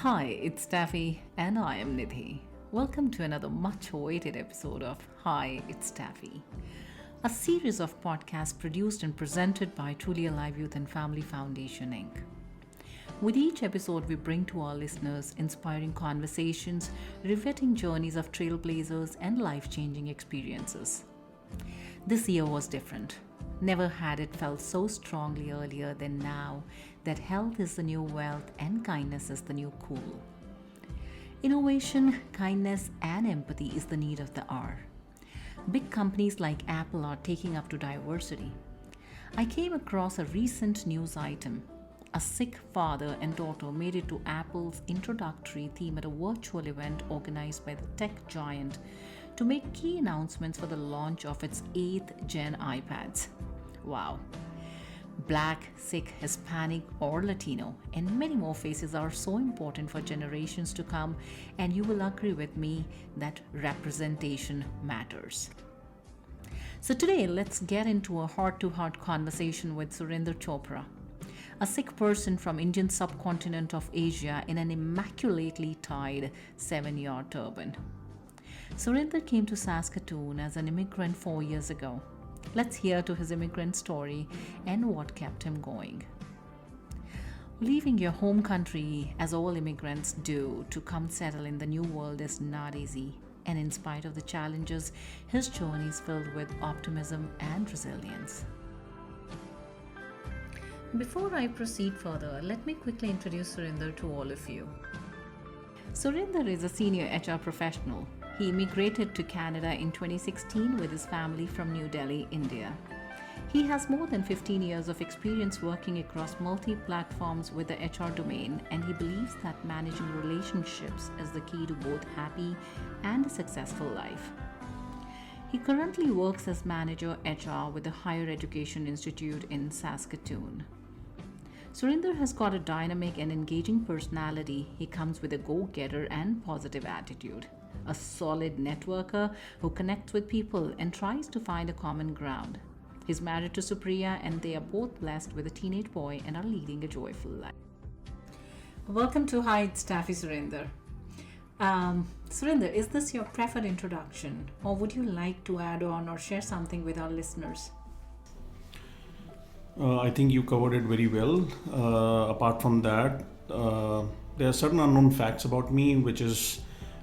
Hi, it's Taffy and I am Nidhi. Welcome to another much awaited episode of Hi, it's Taffy, a series of podcasts produced and presented by Truly Alive Youth and Family Foundation Inc. With each episode, we bring to our listeners inspiring conversations, riveting journeys of trailblazers, and life changing experiences. This year was different. Never had it felt so strongly earlier than now that health is the new wealth and kindness is the new cool. Innovation, kindness, and empathy is the need of the hour. Big companies like Apple are taking up to diversity. I came across a recent news item. A sick father and daughter made it to Apple's introductory theme at a virtual event organized by the tech giant to make key announcements for the launch of its 8th gen iPads. Wow. Black, Sikh, Hispanic, or Latino, and many more faces are so important for generations to come, and you will agree with me that representation matters. So, today, let's get into a heart to heart conversation with Surinder Chopra, a Sikh person from Indian subcontinent of Asia in an immaculately tied 7-yard turban. Surinder came to Saskatoon as an immigrant 4 years ago. Let's hear to his immigrant story and what kept him going. Leaving your home country, as all immigrants do, to come settle in the new world is not easy. And in spite of the challenges, his journey is filled with optimism and resilience. Before I proceed further, let me quickly introduce Surinder to all of you. Surinder is a senior HR professional. He immigrated to Canada in 2016 with his family from New Delhi, India. He has more than 15 years of experience working across multi-platforms with the HR domain, and he believes that managing relationships is the key to both happy and a successful life. He currently works as manager HR with the Higher Education Institute in Saskatoon. Surinder has got a dynamic and engaging personality. He comes with a go-getter and positive attitude. A solid networker who connects with people and tries to find a common ground. He's married to Supriya and they are both blessed with a teenage boy and are leading a joyful life. Welcome to Hi, it's Taffy Surinder. Surinder, is this your preferred introduction, or would you like to add on or share something with our listeners? I think you covered it very well. Apart from that, there are certain unknown facts about me, which is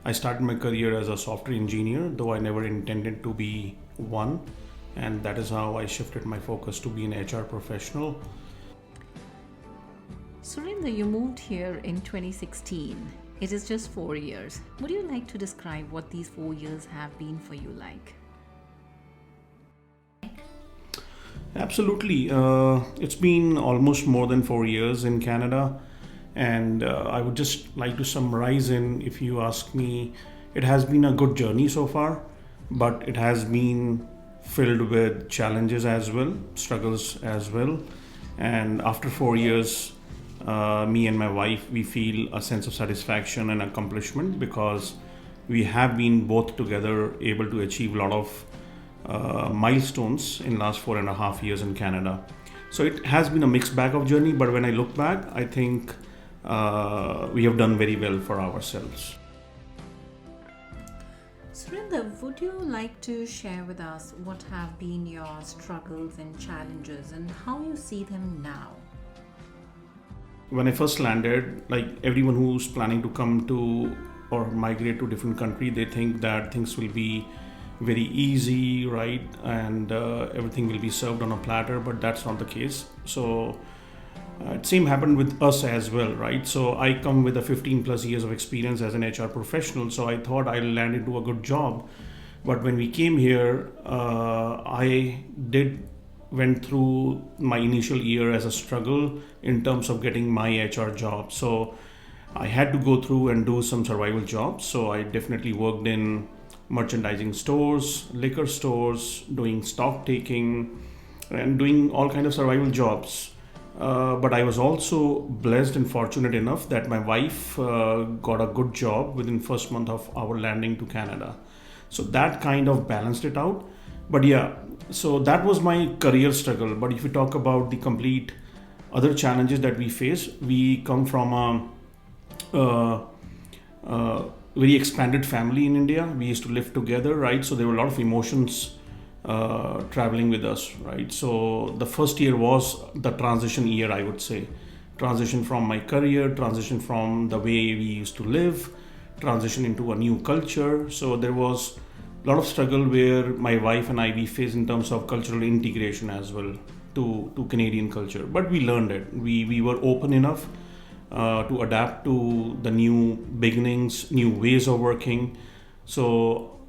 I started my career as a software engineer, though I never intended to be one. And that is how I shifted my focus to be an HR professional. Surinder, you moved here in 2016. It is just 4 years. Would you like to describe what these 4 years have been for you like? Absolutely. It's been almost more than 4 years in Canada. And I would just like to summarize if you ask me, it has been a good journey so far, but it has been filled with challenges as well, struggles as well. And after 4 years, me and my wife, we feel a sense of satisfaction and accomplishment because we have been both together able to achieve a lot of milestones in last 4.5 years in Canada. So it has been a mixed bag of journey, but when I look back, I think we have done very well for ourselves. Surinder, would you like to share with us what have been your struggles and challenges and how you see them now? When I first landed, like everyone who's planning to come to or migrate to different country, they think that things will be very easy, right? And everything will be served on a platter, but that's not the case. So it same happened with us as well, right? So I come with a 15 plus years of experience as an HR professional, so I thought I'll land into a good job. But when we came here, I went through my initial year as a struggle in terms of getting my HR job. So I had to go through and do some survival jobs. So I definitely worked in merchandising stores, liquor stores, doing stock taking, and doing all kind of survival jobs. But I was also blessed and fortunate enough that my wife got a good job within first month of our landing to Canada. So that kind of balanced it out. But yeah, so that was my career struggle. But if you talk about the complete other challenges that we face, we come from a uh, very expanded family in India. We used to live together, right? So there were a lot of emotions traveling with us, right? So the first year was the transition year, I would say. Transition from my career, transition from the way we used to live, transition into a new culture. So there was a lot of struggle where my wife and I we faced in terms of cultural integration as well to Canadian culture. But we learned it. We were open enough to adapt to the new beginnings, new ways of working. So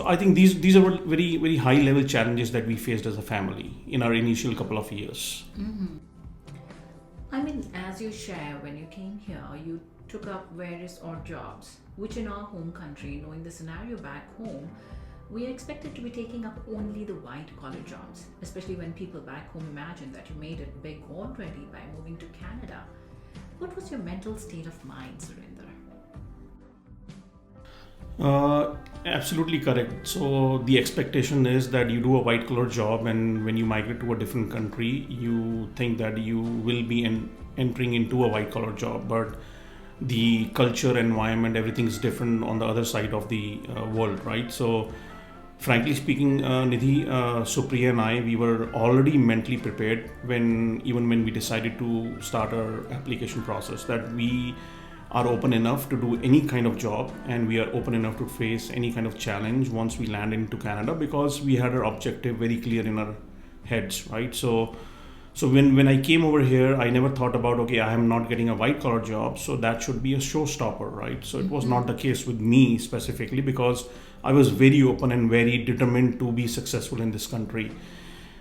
I think these are very high level challenges that we faced as a family in our initial couple of years. I mean, as you share, when you came here, you took up various odd jobs, which in our home country, knowing the scenario back home, we are expected to be taking up only the white collar jobs, especially when people back home imagine that you made it big already by moving to Canada. What was your mental state of mind, Surinder? Absolutely correct. So the expectation is that you do a white collar job, and when you migrate to a different country, you think that you will be entering into a white collar job, but the culture, environment, everything is different on the other side of the world, right? So frankly speaking, Nidhi, Supriya and I, we were already mentally prepared even when we decided to start our application process, that we are open enough to do any kind of job, and we are open enough to face any kind of challenge once we land into Canada, because we had our objective very clear in our heads, right? So when I came over here, I never thought about, okay, I am not getting a white collar job, so that should be a showstopper, right? So it was not the case with me specifically, because I was very open and very determined to be successful in this country.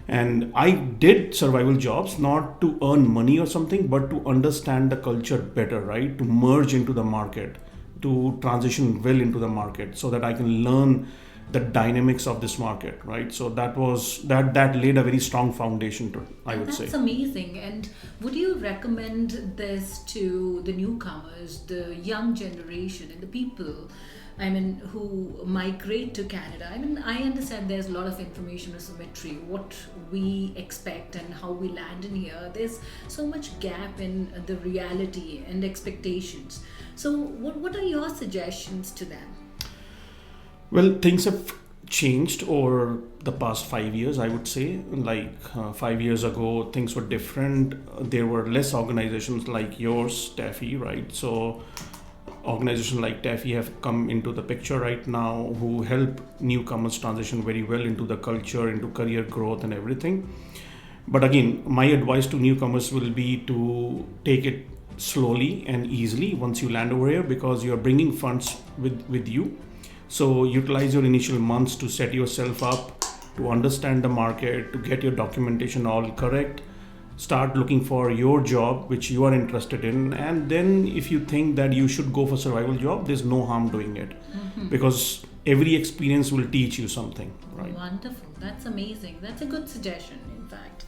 And I did survival jobs not to earn money or something, but to understand the culture better, right? To merge into the market, to transition well into the market, so that I can learn the dynamics of this market, right? So that laid a very strong foundation to, I would say. That's amazing. And would you recommend this to the newcomers, the young generation, and the people, I mean, who migrate to Canada? I mean, I understand there's a lot of information asymmetry, what we expect and how we land in here. There's so much gap in the reality and expectations. So what are your suggestions to them? Well, things have changed over the past 5 years, I would say. Like 5 years ago, things were different. There were less organizations like yours, TAYFFI, right? So organizations like TAYFFI have come into the picture right now, who help newcomers transition very well into the culture, into career growth and everything. But again, my advice to newcomers will be to take it slowly and easily once you land over here, because you're bringing funds with you. So utilize your initial months to set yourself up, to understand the market, to get your documentation all correct. Start looking for your job which you are interested in, and then if you think that you should go for survival job, there's no harm doing it, because every experience will teach you something, right? Wonderful. That's amazing. That's a good suggestion, in fact.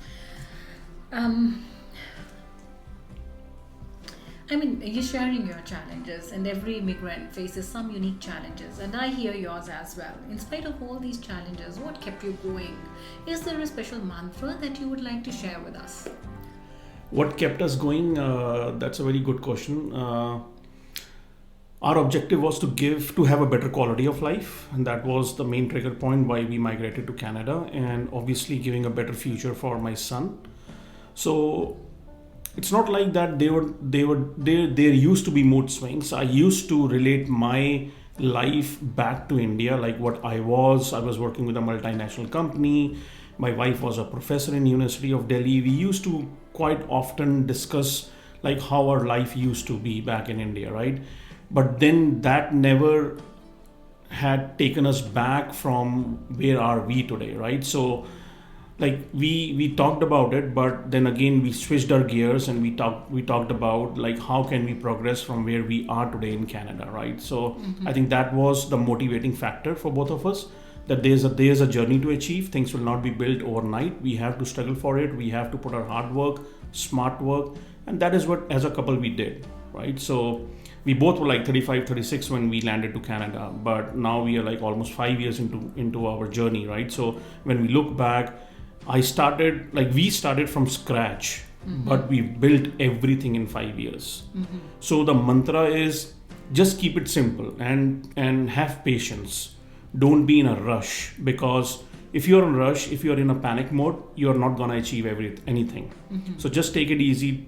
I mean, you're sharing your challenges, and every immigrant faces some unique challenges, and I hear yours as well. In spite of all these challenges, what kept you going? Is there a special mantra that you would like to share with us? What kept us going? That's a very good question. Our objective was to have a better quality of life, and that was the main trigger point why we migrated to Canada, and obviously giving a better future for my son. So it's not like that there used to be mood swings. I used to relate my life back to India, like what I was working with a multinational company. My wife was a professor in University of Delhi. We used to quite often discuss like how our life used to be back in India, right? But then that never had taken us back from where are we today, right? So like we talked about it, but then again we switched our gears, and we talked about like how can we progress from where we are today in Canada, right? So I think that was the motivating factor for both of us, that there's a journey to achieve. Things will not be built overnight. We have to struggle for it. We have to put our hard work, smart work, and that is what as a couple we did, right? So we both were like 35, 36 when we landed to Canada, but now we are like almost 5 years into our journey, right? So when we look back, we started from scratch but we built everything in 5 years. So the mantra is just keep it simple and have patience. Don't be in a rush, because if you're in a rush, if you're in a panic mode, you're not gonna achieve anything. So just take it easy,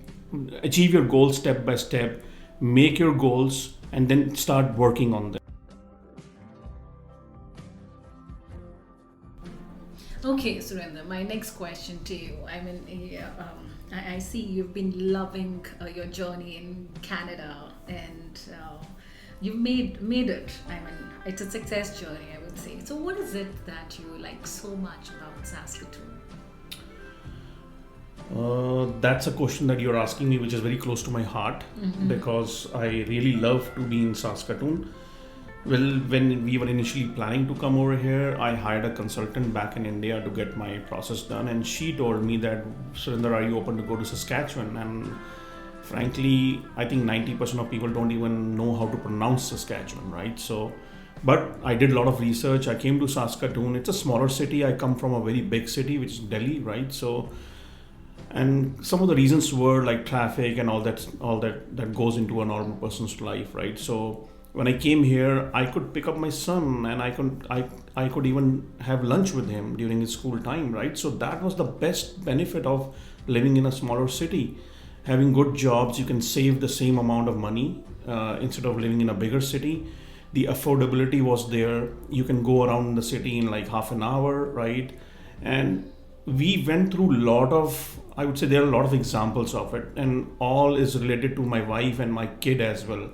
achieve your goals step by step, make your goals, and then start working on them. Okay, Surinder, my next question to you. I mean, I see you've been loving your journey in Canada, and you've made it. I mean, it's a success journey, I would say. So what is it that you like so much about Saskatoon? That's a question that you're asking me, which is very close to my heart, because I really love to be in Saskatoon. Well, when we were initially planning to come over here, I hired a consultant back in India to get my process done, and she told me that, Surinder, are you open to go to Saskatchewan? And frankly, I think 90% of people don't even know how to pronounce Saskatchewan, right? So, but I did a lot of research. I came to Saskatoon. It's a smaller city. I come from a very big city, which is Delhi, right? So, and some of the reasons were like traffic and all that goes into a normal person's life, right? So when I came here, I could pick up my son, and I could even have lunch with him during his school time, right? So that was the best benefit of living in a smaller city. Having good jobs, you can save the same amount of money instead of living in a bigger city. The affordability was there. You can go around the city in like half an hour, right? And we went through I would say there are a lot of examples of it, and all is related to my wife and my kid as well.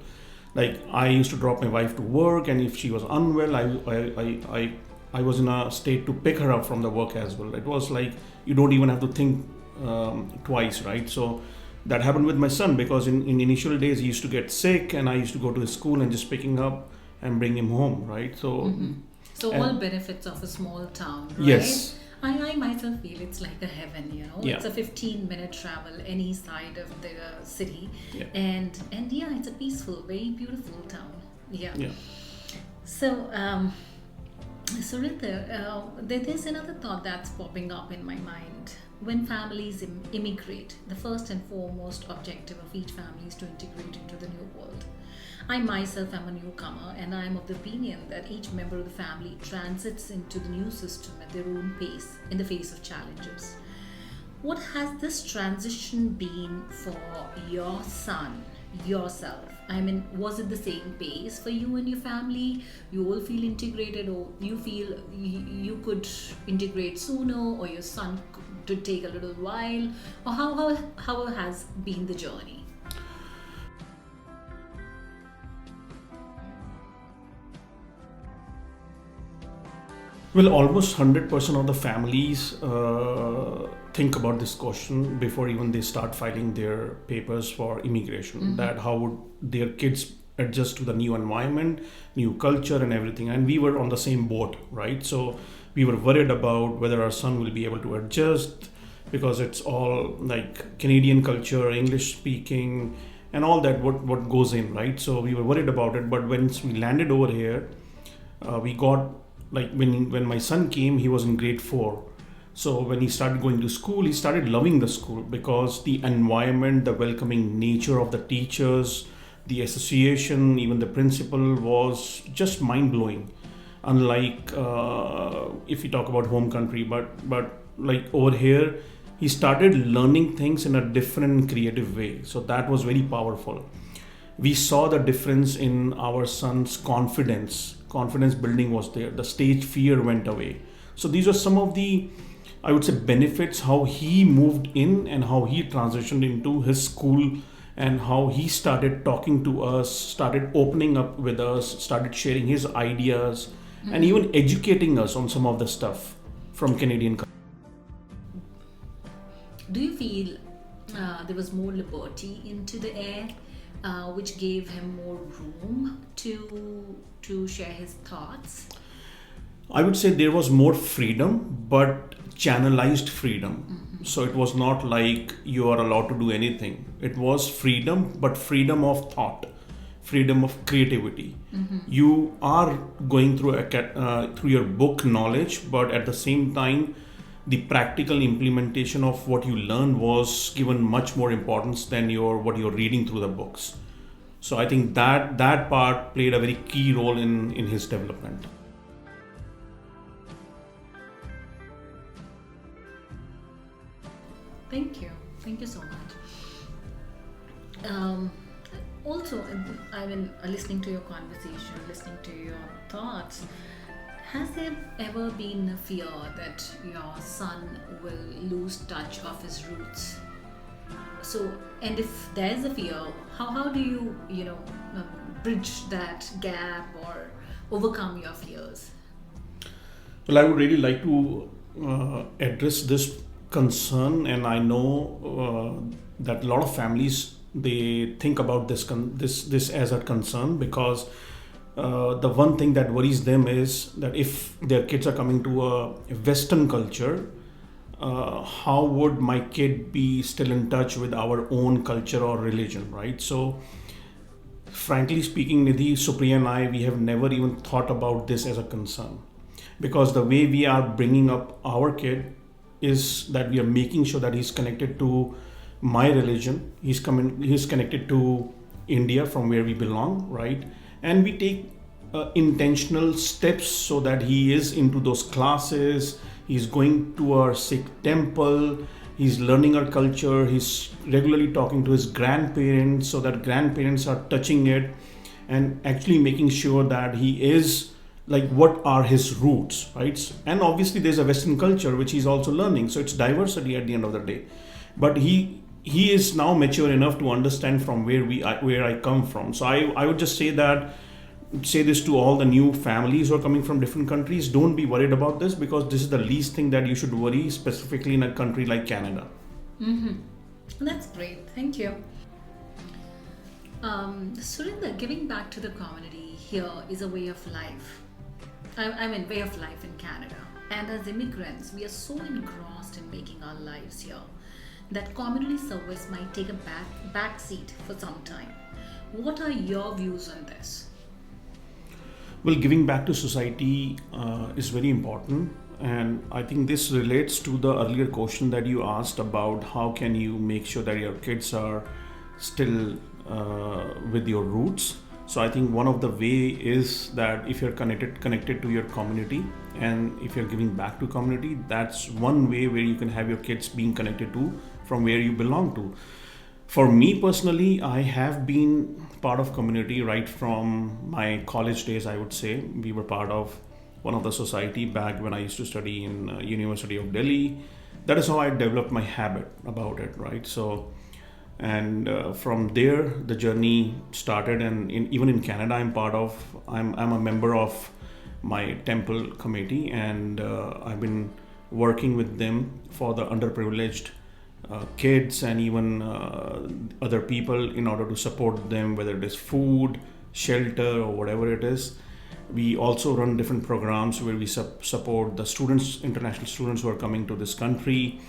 Like, I used to drop my wife to work, and if she was unwell, I was in a state to pick her up from the work as well. It was like you don't even have to think twice, right? So that happened with my son, because in initial days he used to get sick, and I used to go to his school and just picking up and bring him home, right? So, So all benefits of a small town, right? Yes. I myself feel it's like a heaven, you know. Yeah. It's a 15-minute travel any side of the city, Yeah. and yeah, it's a peaceful, very beautiful town. Yeah. Yeah. So, Surinder, there's another thought that's popping up in my mind. When families immigrate, the first and foremost objective of each family is to integrate into the new world. I myself am a newcomer, and I am of the opinion that each member of the family transits into the new system at their own pace in the face of challenges. What has this transition been for your son, yourself? I mean, was it the same pace for you and your family? You all feel integrated, or you feel you could integrate sooner, or your son to take a little while? Or how has been the journey? Well, almost 100% of the families think about this question before even they start filing their papers for immigration. That how would their kids adjust to the new environment, new culture, and everything. And we were on the same boat, right? So we were worried about whether our son will be able to adjust, because it's all like Canadian culture, English speaking, and all that what goes in, right? So we were worried about it. But once we landed over here, we got, like, when my son came, he was in grade 4. So when he started going to school, he started loving the school, because the environment, the welcoming nature of the teachers, the association, even the principal was just mind-blowing. Unlike if you talk about home country, but like over here, he started learning things in a different creative way. So that was very powerful. We saw the difference in our son's confidence building was there. The stage fear went away. So these are some of the, I would say, benefits, how he moved in and how he transitioned into his school, and how he started talking to us, started opening up with us, started sharing his ideas, and even educating us on some of the stuff from Canadian culture. Do you feel there was more liberty into the air, which gave him more room to share his thoughts? I would say there was more freedom, but channelized freedom. So it was not like you are allowed to do anything. It was freedom, but freedom of thought, freedom of creativity. You are going through your book knowledge, but at the same time, the practical implementation of what you learn was given much more importance than what you're reading through the books. So I think that part played a very key role in his development. Thank you so much. Also, I mean, listening to your conversation, listening to your thoughts, has there ever been a fear that your son will lose touch of his roots? So, and if there is a fear, how do you, bridge that gap or overcome your fears? Well, I would really like to address this concern, and I know that a lot of families, they think about this as a concern, because the one thing that worries them is that if their kids are coming to a Western culture, how would my kid be still in touch with our own culture or religion, right? So frankly speaking, Nidhi, Supriya and I, we have never even thought about this as a concern, because the way we are bringing up our kid is that we are making sure that he's connected to my religion, he's connected to India, from where we belong, right? And we take intentional steps so that he is into those classes, he's going to our Sikh temple, he's learning our culture, he's regularly talking to his grandparents, so that grandparents are touching it and actually making sure that he is like, what are his roots, right? And obviously there's a Western culture which he's also learning, so it's diversity at the end of the day. But he is now mature enough to understand from where I come from. So I would just say this to all the new families who are coming from different countries: don't be worried about this, because this is the least thing that you should worry, specifically in a country like Canada. That's great. Thank you. Surinder, giving back to the community here is a way of life. I mean, way of life in Canada. And as immigrants, we are so engrossed in making our lives here that community service might take a back seat for some time. What are your views on this? Well, giving back to society is very important, and I think this relates to the earlier question that you asked about how can you make sure that your kids are still with your roots. So I think one of the way is that if you're connected to your community, and if you're giving back to community, that's one way where you can have your kids being connected to from where you belong to. For me personally, I have been part of community right from my college days. I would say we were part of one of the society back when I used to study in University of Delhi. That is how I developed my habit about it, right? So, and from there the journey started, and even in Canada, I'm a member of my temple committee, and I've been working with them for the underprivileged kids and even other people in order to support them, whether it is food, shelter, or whatever it is. We also run different programs where we support the students, international students who are coming to this country,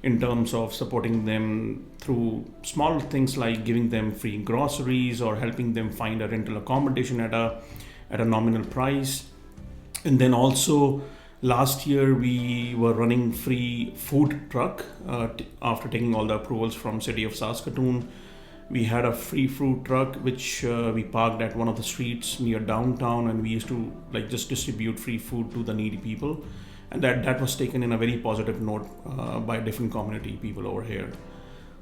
in terms of supporting them through small things like giving them free groceries or helping them find a rental accommodation at a nominal price. And then also last year we were running free food truck after taking all the approvals from city of Saskatoon. We had a free food truck which we parked at one of the streets near downtown, and we used to like just distribute free food to the needy people, and that was taken in a very positive note by different community people over here.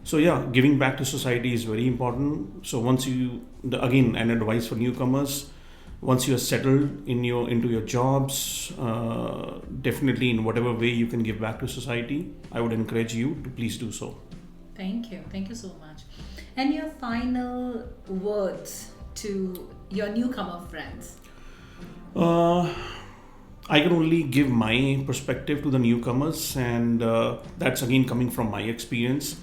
So yeah, giving back to society is very important. So once again, an advice for newcomers: once you are settled into your jobs, definitely in whatever way you can give back to society, I would encourage you to please do so. Thank you so much. And your final words to your newcomer friends? I can only give my perspective to the newcomers, and that's again coming from my experience.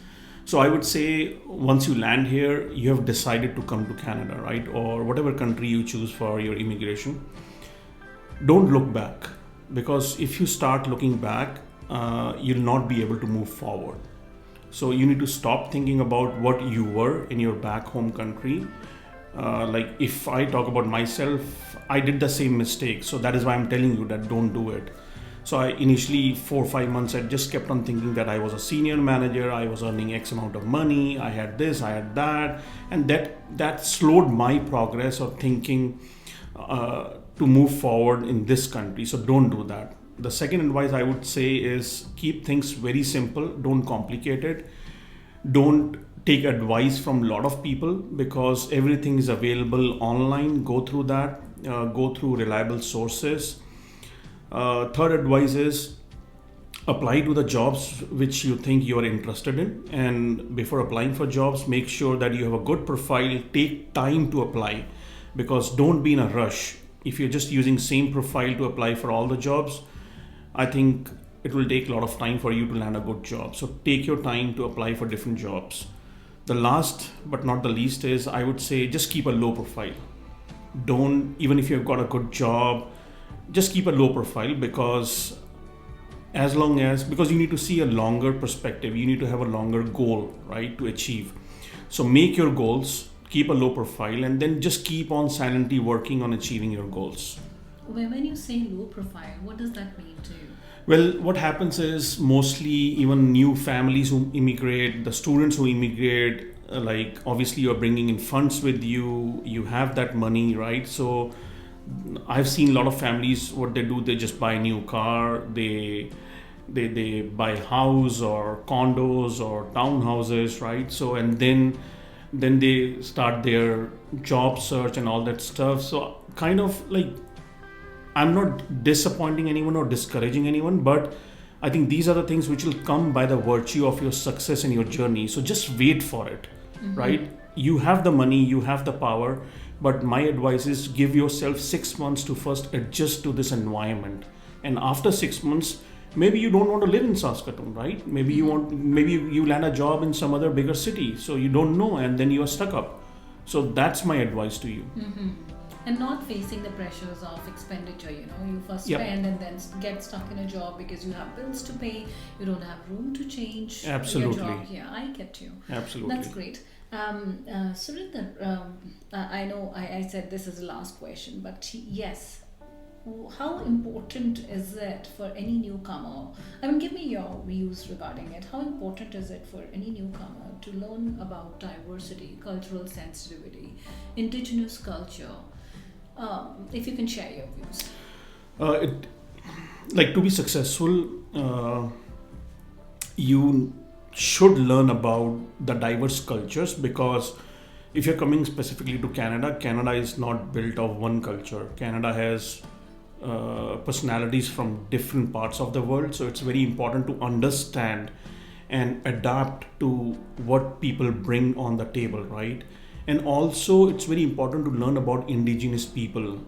So I would say once you land here, you have decided to come to Canada, right? Or whatever country you choose for your immigration. Don't look back, because if you start looking back, you'll not be able to move forward. So you need to stop thinking about what you were in your back home country. Like if I talk about myself, I did the same mistake. So that is why I'm telling you that don't do it. So I initially 4 or 5 months I just kept on thinking that I was a senior manager, I was earning X amount of money, I had this, I had that, and that slowed my progress of thinking to move forward in this country. So don't do that. The second advice I would say is keep things very simple, don't complicate it. Don't take advice from a lot of people because everything is available online. Go through that, go through reliable sources. Third advice is apply to the jobs which you think you are interested in, and before applying for jobs make sure that you have a good profile. Take time to apply because don't be in a rush. If you're just using same profile to apply for all the jobs, I think it will take a lot of time for you to land a good job. So take your time to apply for different jobs. The last but not the least is I would say just keep a low profile. Don't, even if you've got a good job, just keep a low profile because because you need to see a longer perspective, you need to have a longer goal, right, to achieve. So make your goals, keep a low profile, and then just keep on silently working on achieving your goals. When you say low profile, what does that mean to you? Well, what happens is mostly even new families who immigrate, the students who immigrate, like obviously you're bringing in funds with you, you have that money, right? So I've seen a lot of families, what they do, they just buy a new car, they buy house or condos or townhouses, right? So and then they start their job search and all that stuff. So kind of like, I'm not disappointing anyone or discouraging anyone, but I think these are the things which will come by the virtue of your success in your journey. So just wait for it, right? You have the money, you have the power, but my advice is give yourself 6 months to first adjust to this environment. And after 6 months, maybe you don't want to live in Saskatoon, right? Maybe you land a job in some other bigger city, so you don't know, and then you are stuck up. So that's my advice to you. And not facing the pressures of expenditure, you first spend and then get stuck in a job because you have bills to pay, you don't have room to change Absolutely. your job. Yeah, I get you. Absolutely. That's great. Surinder, I know I said this is the last question, but yes, how important is it for any newcomer? I mean, give me your views regarding it. How important is it for any newcomer to learn about diversity, cultural sensitivity, indigenous culture? If you can share your views. To be successful, you should learn about the diverse cultures, because if you're coming specifically to Canada is not built of one culture. Canada has personalities from different parts of the world, so it's very important to understand and adapt to what people bring on the table, right? And also it's very important to learn about indigenous people.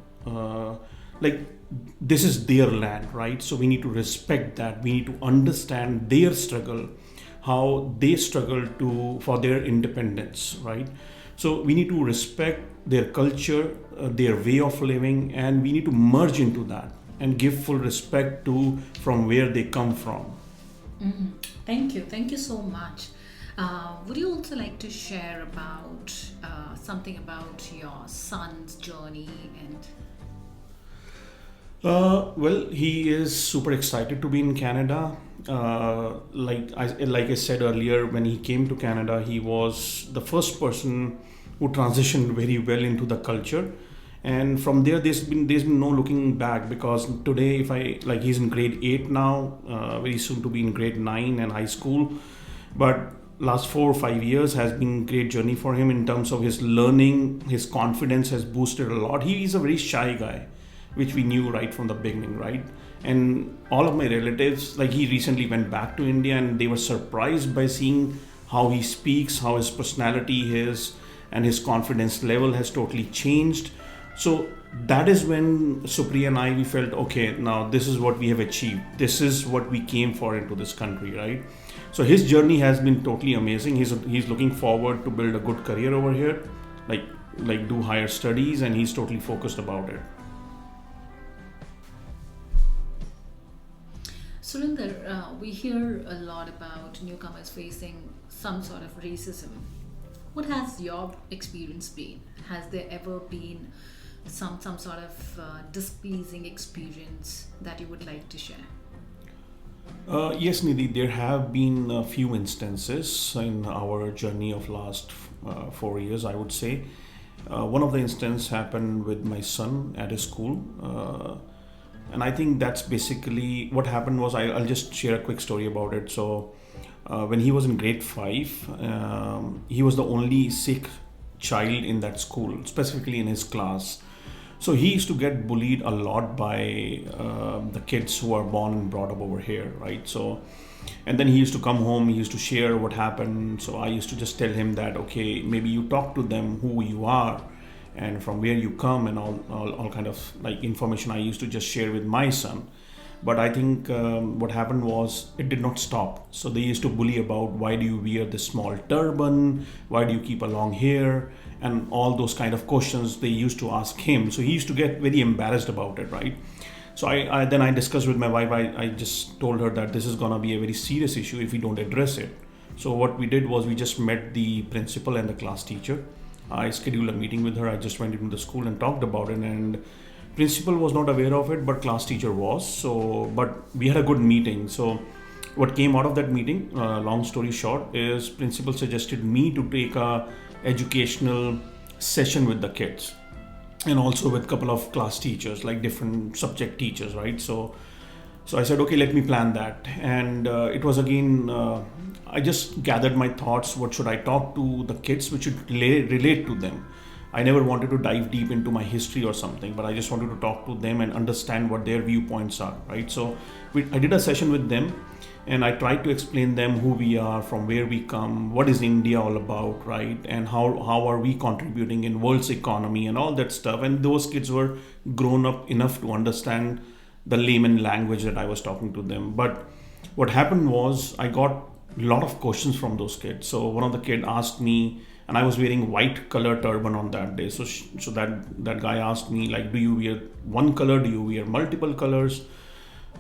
This is their land, right? So we need to respect that. We need to understand their struggle, how they struggle for their independence, right? So we need to respect their culture, their way of living, and we need to merge into that and give full respect to from where they come from. Thank you so much. Would you also like to share about something about your son's journey and? Well, he is super excited to be in Canada. Like I said earlier, when he came to Canada, he was the first person who transitioned very well into the culture, and from there there's been no looking back, because today he's in grade 8 now, very soon to be in grade 9 and high school, but last 4 or 5 years has been great journey for him in terms of his learning. His confidence has boosted a lot. He is a very shy guy, which we knew right from the beginning, right? And all of my relatives, he recently went back to India and they were surprised by seeing how he speaks, how his personality is, and his confidence level has totally changed. So that is when Supriya and we felt, okay, now this is what we have achieved. This is what we came for into this country, right? So his journey has been totally amazing. He's looking forward to build a good career over here, like do higher studies, and he's totally focused about it. Surinder, we hear a lot about newcomers facing some sort of racism. What has your experience been? Has there ever been some sort of displeasing experience that you would like to share? Yes, Nidhi, there have been a few instances in our journey of last 4 years, I would say. One of the instances happened with my son at his school. And I think that's basically what happened was I'll just share a quick story about it. So when he was in grade 5, he was the only Sikh child in that school, specifically in his class. So he used to get bullied a lot by the kids who are born and brought up over here, right? So, and then he used to come home, he used to share what happened. So I used to just tell him that, okay, maybe you talk to them who you are and from where you come, and all kind of like information I used to just share with my son. But I think what happened was it did not stop. So they used to bully about, why do you wear this small turban? Why do you keep a long hair? And all those kind of questions they used to ask him. So he used to get very embarrassed about it, right? So I then I discussed with my wife. I just told her that this is gonna be a very serious issue if we don't address it. So what we did was we just met the principal and the class teacher. I scheduled a meeting with her. I just went into the school and talked about it, and principal was not aware of it, but class teacher was. So, but we had a good meeting. So, what came out of that meeting, long story short, is principal suggested me to take a educational session with the kids, and also with a couple of class teachers, like different subject teachers, right? So I said, okay, let me plan that. And it was again, I just gathered my thoughts. What should I talk to the kids, which should relate to them? I never wanted to dive deep into my history or something, but I just wanted to talk to them and understand what their viewpoints are, right? So I did a session with them, and I tried to explain them who we are, from where we come, what is India all about, right? And how are we contributing in world's economy and all that stuff. And those kids were grown up enough to understand the layman language that I was talking to them. But what happened was I got a lot of questions from those kids. So one of the kid asked me, and I was wearing white color turban on that day. So that guy asked me, like, do you wear one color? Do you wear multiple colors?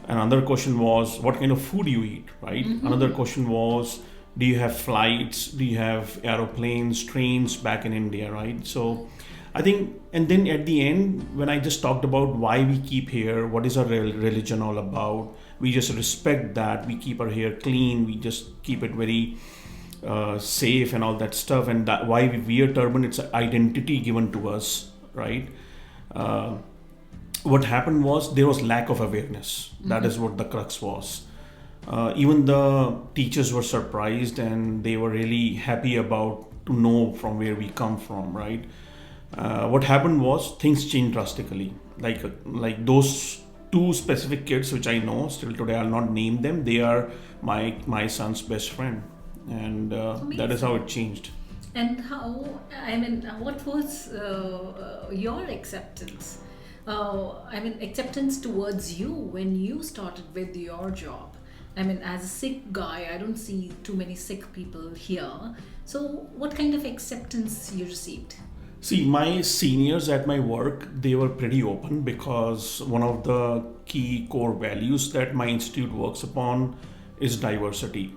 And another question was, what kind of food you eat, right? Mm-hmm. Another question was, do you have flights? Do you have aeroplanes, trains back in India, right? So I think, and then at the end, when I just talked about why we keep hair, what is our religion all about, we just respect that, we keep our hair clean, we just keep it very safe and all that stuff, and that why we wear turban, it's an identity given to us, right? What happened was there was lack of awareness. Mm-hmm. That is what the crux was. Even the teachers were surprised, and they were really happy about to know from where we come from, right? What happened was things changed drastically. Like those two specific kids, which I know still today, I'll not name them. They are my son's best friend, and that is how it changed. And what was your acceptance? Acceptance towards you when you started with your job. As a Sikh guy, I don't see too many Sikh people here. So, what kind of acceptance you received? See, my seniors at my work, they were pretty open, because one of the key core values that my institute works upon is diversity.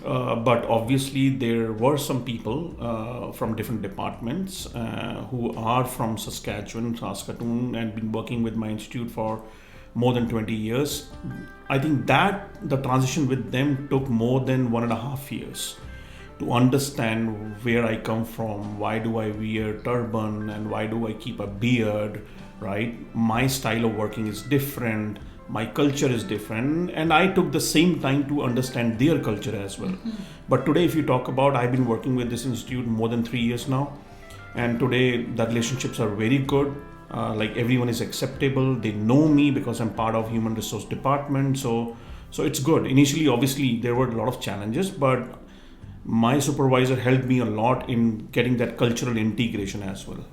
But obviously there were some people from different departments who are from Saskatoon, and been working with my institute for more than 20 years. I think that the transition with them took more than 1.5 years to understand where I come from, why do I wear turban, and why do I keep a beard, right? My style of working is different, my culture is different, and I took the same time to understand their culture as well. Mm-hmm. But today, if you talk about, I've been working with this institute more than 3 years now, and today the relationships are very good. Like everyone is acceptable. They know me because I'm part of human resource department. So it's good. Initially, obviously, there were a lot of challenges, but my supervisor helped me a lot in getting that cultural integration as well.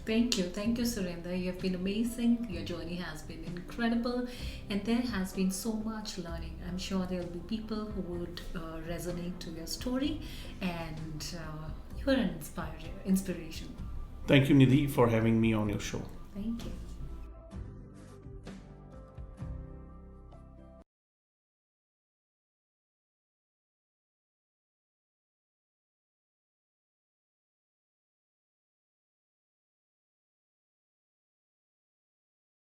Thank you, Surinder. You have been amazing. Your journey has been incredible, and there has been so much learning. I'm sure there will be people who would resonate to your story, and you are an inspiration. Thank you, Nidhi, for having me on your show. Thank you.